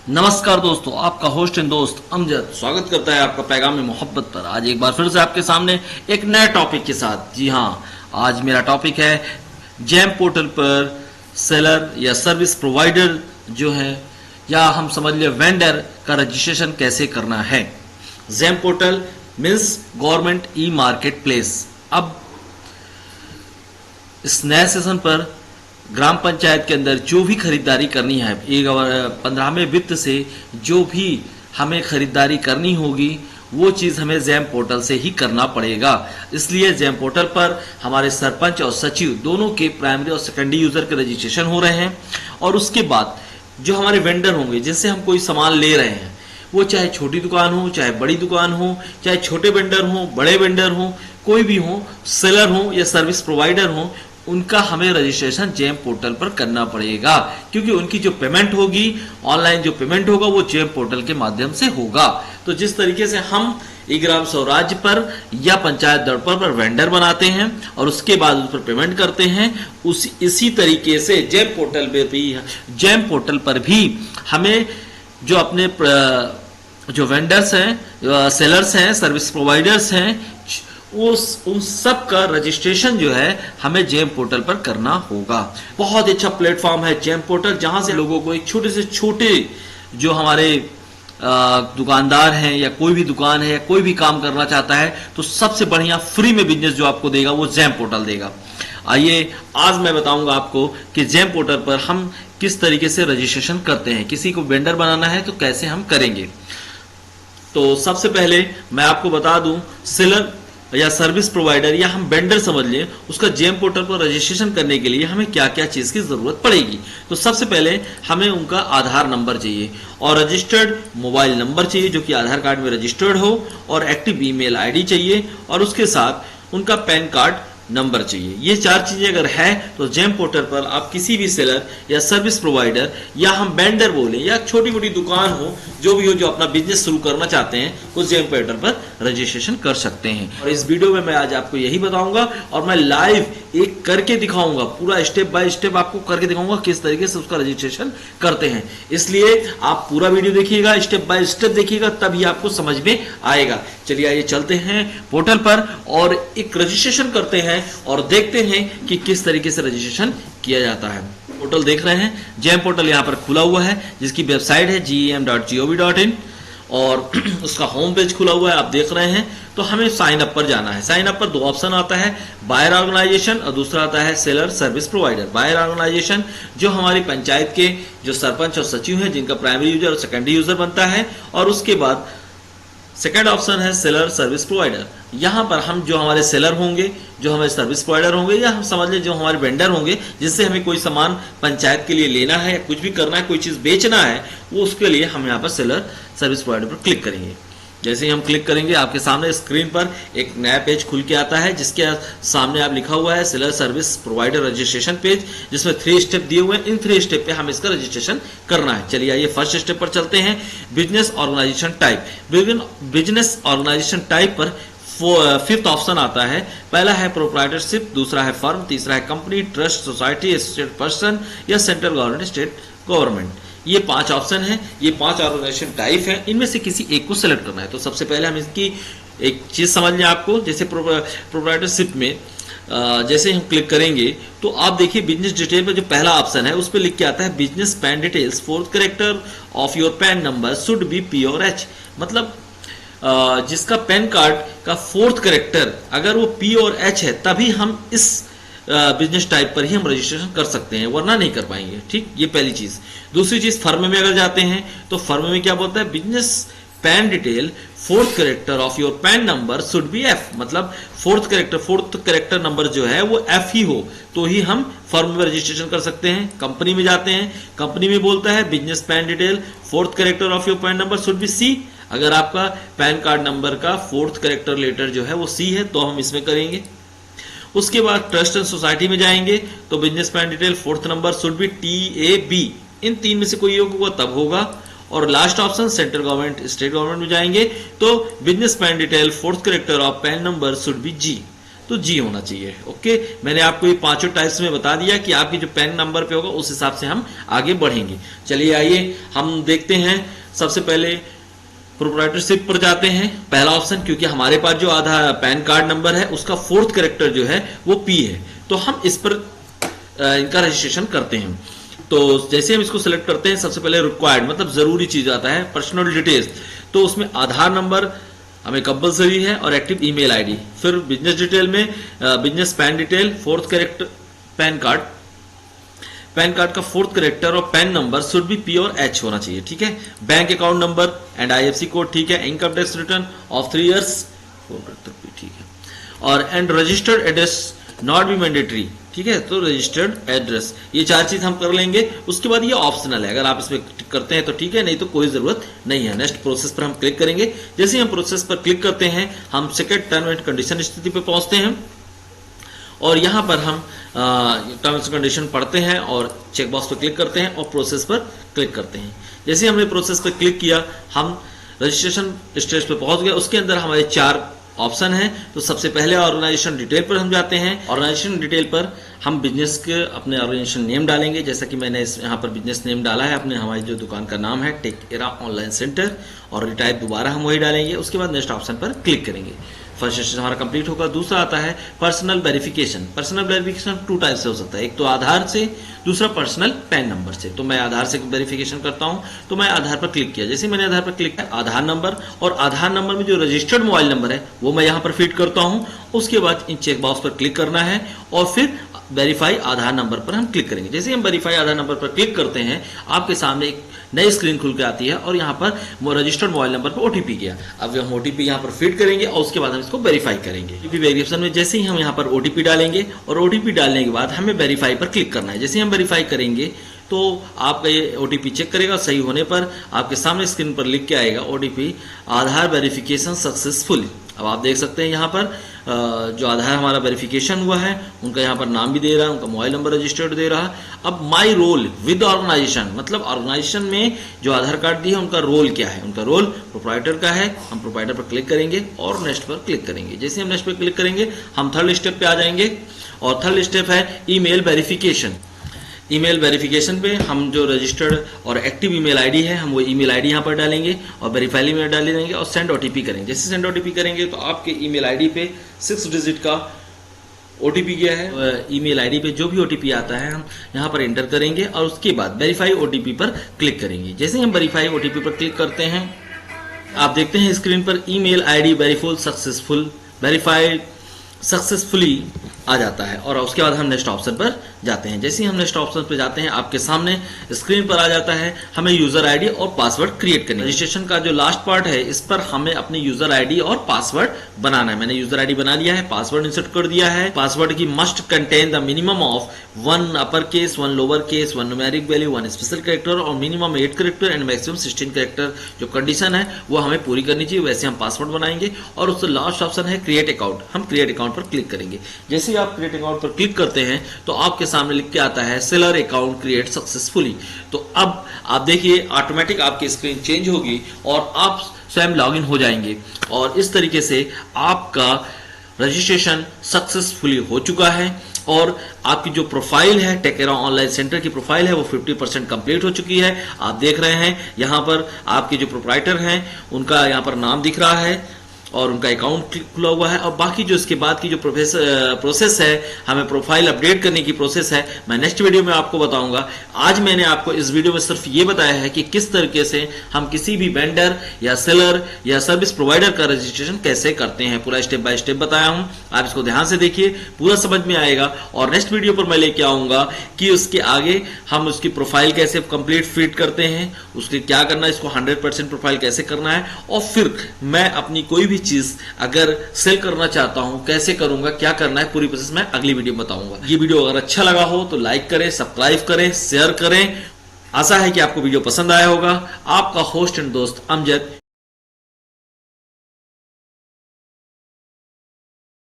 नमस्कार दोस्तों, आपका होस्ट एंड दोस्त अमजद स्वागत करता है आपका पैगाम मोहब्बत पर। आज एक बार फिर से आपके सामने एक नए टॉपिक के साथ। जी हाँ, आज मेरा टॉपिक है जेम पोर्टल पर सेलर या सर्विस प्रोवाइडर जो है, या हम समझ लिया वेंडर का रजिस्ट्रेशन कैसे करना है। GeM portal means government e market place. अब इस नए सेशन पर ग्राम पंचायत के अंदर जो भी खरीदारी करनी है, 15वें वित्त से जो भी हमें खरीदारी करनी होगी वो चीज़ हमें जेम पोर्टल से ही करना पड़ेगा। इसलिए जेम पोर्टल पर हमारे सरपंच और सचिव दोनों के प्राइमरी और सेकेंडरी यूज़र के रजिस्ट्रेशन हो रहे हैं। और उसके बाद जो हमारे वेंडर होंगे जिनसे हम कोई सामान ले रहे हैं, वो चाहे छोटी दुकान हो, चाहे बड़ी दुकान हो, चाहे छोटे वेंडर हो, बड़े वेंडर हो, कोई भी हो, सेलर हो या सर्विस प्रोवाइडर हो, उनका हमें रजिस्ट्रेशन जेम पोर्टल पर करना पड़ेगा। क्योंकि उनकी जो पेमेंट होगी, ऑनलाइन जो पेमेंट होगा, वो जेम पोर्टल के माध्यम से होगा। तो जिस तरीके से हम ई ग्राम स्वराज पर या पंचायत दर्पण पर वेंडर बनाते हैं और उसके बाद उस पर पेमेंट करते हैं, इसी तरीके से जेम पोर्टल पर भी हमें जो अपने जो वेंडर्स हैं, सेलर्स हैं, सर्विस प्रोवाइडर्स हैं, उन सब का रजिस्ट्रेशन जो है हमें जेम पोर्टल पर करना होगा। बहुत अच्छा प्लेटफॉर्म है जेम पोर्टल, जहां से लोगों को एक छोटे से छोटे जो हमारे दुकानदार हैं या कोई भी दुकान है या कोई भी काम करना चाहता है, तो सबसे बढ़िया फ्री में बिजनेस जो आपको देगा वो जेम पोर्टल देगा। आइए आज मैं बताऊंगा आपको कि जेम पोर्टल पर हम किस तरीके से रजिस्ट्रेशन करते हैं। किसी को वेंडर बनाना है तो कैसे हम करेंगे। तो सबसे पहले मैं आपको बता दूं, सेलर या सर्विस प्रोवाइडर या हम वेंडर समझ लें, उसका जेम पोर्टल पर रजिस्ट्रेशन करने के लिए हमें क्या क्या चीज़ की ज़रूरत पड़ेगी। तो सबसे पहले हमें उनका आधार नंबर चाहिए और रजिस्टर्ड मोबाइल नंबर चाहिए जो कि आधार कार्ड में रजिस्टर्ड हो, और एक्टिव ईमेल आईडी चाहिए, और उसके साथ उनका पैन कार्ड नंबर चाहिए। ये 4 चीजें अगर है तो जेम पोर्टल पर आप किसी भी सेलर या सर्विस प्रोवाइडर या हम वेंडर बोले या छोटी मोटी दुकान हो, जो भी हो, जो अपना बिजनेस शुरू करना चाहते हैं, उस जेम पोर्टल पर रजिस्ट्रेशन कर सकते हैं। और इस वीडियो में मैं आज आपको यही बताऊंगा और मैं लाइव एक करके दिखाऊंगा, पूरा स्टेप बाय स्टेप आपको करके दिखाऊंगा किस तरीके से उसका रजिस्ट्रेशन करते हैं। इसलिए आप पूरा वीडियो देखिएगा, स्टेप बाय स्टेप देखिएगा, तभी आपको समझ में आएगा। चलिए आइए चलते हैं पोर्टल पर और एक रजिस्ट्रेशन करते हैं और देखते हैं कि किस तरीके से रजिस्ट्रेशन किया जाता है। पोर्टल देख रहे हैं, जेम पोर्टल यहाँ पर खुला हुआ है, जिसकी वेबसाइट है gem.gov.in और उसका होम पेज खुला हुआ है, आप देख रहे हैं। तो हमें साइन अप पर जाना है। साइन अप पर 2 ऑप्शन आता है, बायर ऑर्गेनाइजेशन और दूसरा आता है seller service provider. Buyer organisation जो हमारी पंचायत के जो सरपंच और सचिव हैं, जिनका प्राइमरी यूजर और सेकेंडरी यूजर बनता है, और उसके बाद सेकेंड ऑप्शन है सेलर सर्विस प्रोवाइडर। यहाँ पर हम जो हमारे सेलर होंगे, जो हमारे सर्विस प्रोवाइडर होंगे, या हम समझ लें जो हमारे वेंडर होंगे, जिससे हमें कोई सामान पंचायत के लिए लेना है या कुछ भी करना है, कोई चीज़ बेचना है, वो उसके लिए हम यहाँ पर सेलर सर्विस प्रोवाइडर पर क्लिक करेंगे। जैसे ही हम क्लिक करेंगे, आपके सामने स्क्रीन पर एक नया पेज खुल के आता है, जिसके सामने आप लिखा हुआ है seller service provider registration page, जिसमें 3 स्टेप दिए हुए हैं। इन 3 स्टेप पे हमें इसका रजिस्ट्रेशन करना है। चलिए आइए फर्स्ट स्टेप पर चलते हैं। Business organisation type. Business organisation type पर 5th ऑप्शन आता है। पहला है प्रोप्राइटरशिप, दूसरा है फर्म, तीसरा है company, trust, society, associate person या सेंट्रल गवर्नमेंट, स्टेट गवर्नमेंट। ये 5 ऑप्शन है, ये 5 ऑर्गेनाइजेशन टाइप है। इनमें से किसी एक को सेलेक्ट करना है। तो सबसे पहले हम इसकी एक चीज समझ लें आपको। जैसे प्रोप्राइटरशिप में जैसे हम क्लिक करेंगे तो आप देखिए बिजनेस डिटेल में जो पहला ऑप्शन है उस पर लिख के आता है business pan details, 4th character of your pan number should be P और H। मतलब जिसका पैन कार्ड का 4th कैरेक्टर अगर वो P और H है, तभी हम इस बिजनेस टाइप पर ही हम रजिस्ट्रेशन कर सकते हैं, वरना नहीं कर पाएंगे। ठीक, ये पहली चीज। दूसरी चीज, फर्म में अगर जाते हैं तो फर्म में क्या बोलता है, business pan detail 4th character of your pan number should be F। मतलब 4th कैरेक्टर नंबर जो है वो F ही हो तो ही हम फर्म में रजिस्ट्रेशन कर सकते हैं। कंपनी में जाते हैं, कंपनी में बोलता है business pan detail 4th character of your pan number should be C। अगर आपका पैन कार्ड नंबर का 4th कैरेक्टर लेटर जो है वो C है तो हम इसमें करेंगे। उसके बाद ट्रस्ट एंड सोसाइटी में जाएंगे तो business pan detail 4th number should be TAB। इन 3 में से कोई एक होगा तब होगा। और last option central government, state government में जाएंगे तो business pan detail 4th character of pan number should be G। तो जी होना चाहिए। ओके, मैंने आपको ये पांचों टाइप्स में बता दिया कि आपकी जो पैन नंबर पे होगा उस हिसाब से हम आगे बढ़ेंगे। चलिए आइए हम देखते हैं। सबसे पहले प्रोप्राइटरशिप पर जाते हैं। पहला ऑप्शन, क्योंकि हमारे पास जो आधार पैन कार्ड नंबर है उसका फोर्थ कैरेक्टर जो है वो पी है, तो हम इस पर इनका रजिस्ट्रेशन करते हैं। तो जैसे हम इसको सिलेक्ट करते हैं, सबसे पहले रिक्वायर्ड मतलब जरूरी चीज आता है पर्सनल डिटेल्स, तो उसमें आधार नंबर हमें कंपलसरी है और एक्टिव ईमेल आईडी। फिर बिजनेस डिटेल में business pan detail, fourth character pan card का फोर्थ कैरेक्टर और pan number should be P और एच होना चाहिए, ठीक है। Bank account number and IFSC code, ठीक है। Income tax return of 3 years, ठीक है। और and registered address not be mandatory, ठीक है। तो रजिस्टर्ड एड्रेस, ये 4 चीज हम कर लेंगे। उसके बाद ये ऑप्शनल है, अगर आप इसमें क्लिक करते हैं तो ठीक है, नहीं तो कोई जरूरत नहीं है। नेक्स्ट प्रोसेस पर हम क्लिक करेंगे। जैसे ही हम प्रोसेस पर क्लिक करते हैं, हम सेकंड टर्म एंड कंडीशन स्थिति पर पहुंचते हैं और यहां पर हम टर्म्स एंड कंडीशन पढ़ते हैं और चेक बॉक्स पर क्लिक करते हैं और प्रोसेस पर क्लिक करते हैं। जैसे हमने प्रोसेस पर क्लिक किया, हम रजिस्ट्रेशन स्टेज पर पहुंच गए। उसके अंदर हमारे 4 ऑप्शन है। तो सबसे पहले ऑर्गेनाइजेशन डिटेल पर हम जाते हैं। ऑर्गेनाइजेशन डिटेल पर हम बिजनेस के अपने ऑर्गेनाइजेशन नेम डालेंगे, जैसा कि मैंने यहाँ पर बिजनेस नेम डाला है अपने, हमारी जो दुकान का नाम है टेक एरा ऑनलाइन सेंटर, और रिटाइप दोबारा हम वही डालेंगे। उसके बाद नेक्स्ट ऑप्शन पर क्लिक करेंगे। फर्स्ट सेशन हमारा कंप्लीट होगा। दूसरा आता है personal verification. Personal verification 2 type से हो सकता है, एक तो आधार से, दूसरा पर्सनल पैन नंबर से। तो मैं आधार से वेरिफिकेशन करता हूं, तो मैं आधार पर क्लिक किया। जैसे मैंने आधार पर क्लिक किया, आधार नंबर और आधार नंबर में जो रजिस्टर्ड मोबाइल नंबर है वो मैं यहां पर फीड करता हूं। उसके बाद इन चेक बॉक्स पर क्लिक करना है और फिर वेरीफाई आधार नंबर पर हम क्लिक करेंगे। जैसे हम वेरीफाई आधार नंबर पर क्लिक करते हैं, आपके सामने एक नई स्क्रीन खुल के आती है और यहाँ पर रजिस्टर्ड मोबाइल नंबर पर ओटीपी गया। अब हम ओटीपी यहाँ पर फीड करेंगे और उसके बाद हम इसको वेरीफाई करेंगे। ओटीपी वेरिफिकेशन में जैसे ही हम यहाँ पर ओटीपी डालेंगे और ओटीपी डालने के बाद हमें वेरीफाई पर क्लिक करना है। जैसे हम वेरीफाई करेंगे तो आपका ये ओटीपी चेक करेगा, सही होने पर आपके सामने स्क्रीन पर लिख के आएगा ओटीपी आधार वेरिफिकेशन सक्सेसफुल। अब आप देख सकते हैं यहाँ पर जो आधार हमारा वेरिफिकेशन हुआ है उनका यहाँ पर नाम भी दे रहा है, उनका मोबाइल नंबर रजिस्टर्ड दे रहा है। अब माई रोल विद ऑर्गेनाइजेशन, मतलब ऑर्गेनाइजेशन में जो आधार कार्ड दिए उनका रोल क्या है, उनका रोल प्रोप्राइटर का है। हम प्रोप्राइटर पर क्लिक करेंगे और नेक्स्ट पर क्लिक करेंगे। जैसे हम नेक्स्ट पर क्लिक करेंगे हम थर्ड स्टेप पे आ जाएंगे और थर्ड स्टेप है ईमेल वेरिफिकेशन। ईमेल वेरिफिकेशन पे हम जो रजिस्टर्ड और एक्टिव ईमेल आईडी है हम वो ईमेल आईडी यहाँ पर डालेंगे और वेरीफाई में डाल देंगे और सेंड ओटीपी करेंगे। जैसे सेंड ओटीपी करेंगे तो आपके ईमेल आईडी पे 6 डिजिट का ओटीपी गया है। ईमेल आईडी पे जो भी ओटीपी आता है हम यहाँ पर एंटर करेंगे और उसके बाद वेरीफाई ओटीपी पर क्लिक करेंगे। जैसे हम वेरीफाई ओटीपी पर क्लिक करते हैं, आप देखते हैं स्क्रीन पर ईमेल आईडी वेरीफाइड सक्सेसफुली आ जाता है और उसके बाद हम नेक्स्ट ऑप्शन पर जाते हैं। जैसे ही हम नेक्स्ट ऑप्शन पर जाते हैं आपके सामने स्क्रीन पर आ जाता है हमें यूजर आईडी और पासवर्ड क्रिएट करना है। रजिस्ट्रेशन का जो लास्ट पार्ट है इस पर हमें अपनी यूजर आईडी और पासवर्ड बनाना है। मैंने यूजर आईडी बना लिया है, पासवर्ड इंसर्ट कर दिया है। पासवर्ड की must contain the minimum of 1 upper case, 1 lower case, 1 numeric value, 1 special character और minimum 8 character and maximum 16 character. जो कंडीशन है वो हमें पूरी करनी चाहिए, वैसे हम पासवर्ड बनाएंगे। और उससे लास्ट ऑप्शन है क्रिएट अकाउंट, हम क्रिएट अकाउंट पर क्लिक करेंगे। जैसे ही आप क्रिएट अकाउंट पर क्लिक करते हैं तो आपके सामने लिख के आता है सेलर अकाउंट क्रिएट सक्सेसफुली। तो अब आप देखिए ऑटोमेटिक आपकी स्क्रीन चेंज होगी और आप स्वयं लॉगिन हो जाएंगे और इस तरीके से आपका रजिस्ट्रेशन सक्सेसफुली हो चुका है और आपकी जो प्रोफाइल है टेक एरा ऑनलाइन सेंटर की प्रोफाइल है वो 50% कंप्लीट हो चुकी है। आप देख रहे हैं यहाँ पर आपके जो प्रोप्राइटर हैं उनका यहाँ पर नाम दिख रहा है और उनका अकाउंट खुला हुआ है और बाकी जो इसके बाद की जो प्रोसेस है हमें प्रोफाइल अपडेट करने की प्रोसेस है मैं नेक्स्ट वीडियो में आपको बताऊंगा। आज मैंने आपको इस वीडियो में सिर्फ ये बताया है कि किस तरीके से हम किसी भी वेंडर या सेलर या सर्विस प्रोवाइडर का रजिस्ट्रेशन कैसे करते हैं, पूरा स्टेप बाय स्टेप बताया हूं। आप इसको ध्यान से देखिए, पूरा समझ में आएगा और नेक्स्ट वीडियो पर मैं लेके आऊंगा कि उसके आगे हम उसकी प्रोफाइल कैसे कंप्लीट फिट करते हैं, उसके क्या करना है, इसको 100% प्रोफाइल कैसे करना है और फिर मैं अपनी कोई भी चीज अगर सेल करना चाहता हूं कैसे करूंगा, क्या करना है, पूरी प्रोसेस मैं अगली वीडियो में बताऊंगा। ये वीडियो अगर अच्छा लगा हो तो लाइक करें, सब्सक्राइब करें, शेयर करें। आशा है कि आपको वीडियो पसंद आया होगा। आपका होस्ट एंड दोस्त अमजद